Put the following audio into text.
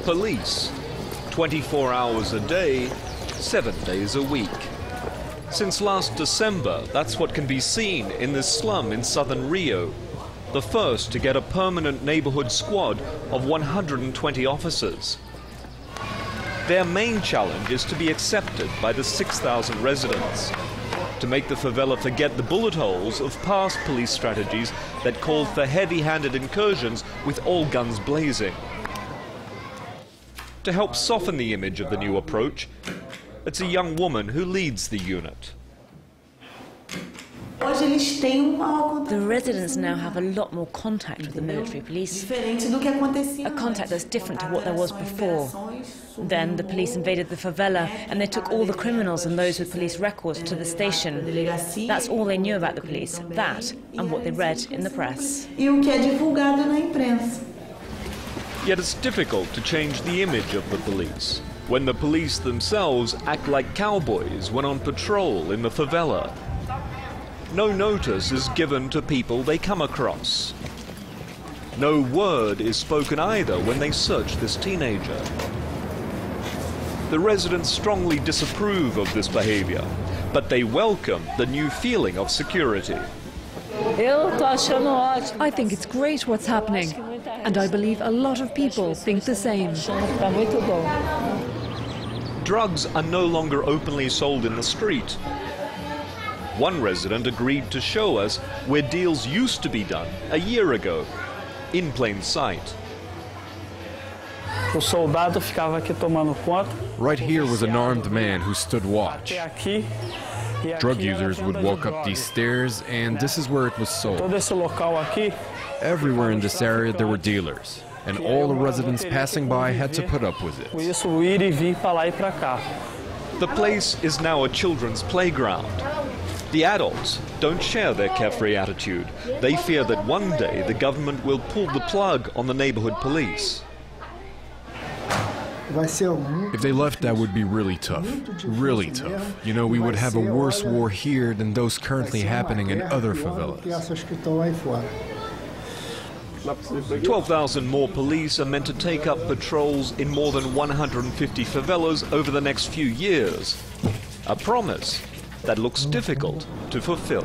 Police, 24 hours a day, 7 days a week. Since last December, that's what can be seen in this slum in southern Rio, the first to get a permanent neighborhood squad of 120 officers. Their main challenge is to be accepted by the 6,000 residents, to make the favela forget the bullet holes of past police strategies that called for heavy-handed incursions with all guns blazing. To help soften the image of the new approach, it's a young woman who leads the unit. The residents now have a lot more contact with the military police, a contact that's different to what there was before. Then the police invaded the favela and they took all the criminals and those with police records to the station. That's all they knew about the police, that and what they read in the press. Yet it's difficult to change the image of the police when the police themselves act like cowboys when on patrol in the favela. No notice is given to people they come across. No word is spoken either when they search this teenager. The residents strongly disapprove of this behavior, but they welcome the new feeling of security. I think it's great what's happening, and I believe a lot of people think the same. Drugs are no longer openly sold in the street. One resident agreed to show us where deals used to be done a year ago, in plain sight. Right here was an armed man who stood watch. Drug users would walk up these stairs, and this is where it was sold. Everywhere in this area there were dealers, and all the residents passing by had to put up with it. The place is now a children's playground. The adults don't share their carefree attitude. They fear that one day the government will pull the plug on the neighborhood police. If they left, that would be really tough. Really tough. You know, we would have a worse war here than those currently happening in other favelas. 12,000 more police are meant to take up patrols in more than 150 favelas over the next few years. A promise that looks difficult to fulfill.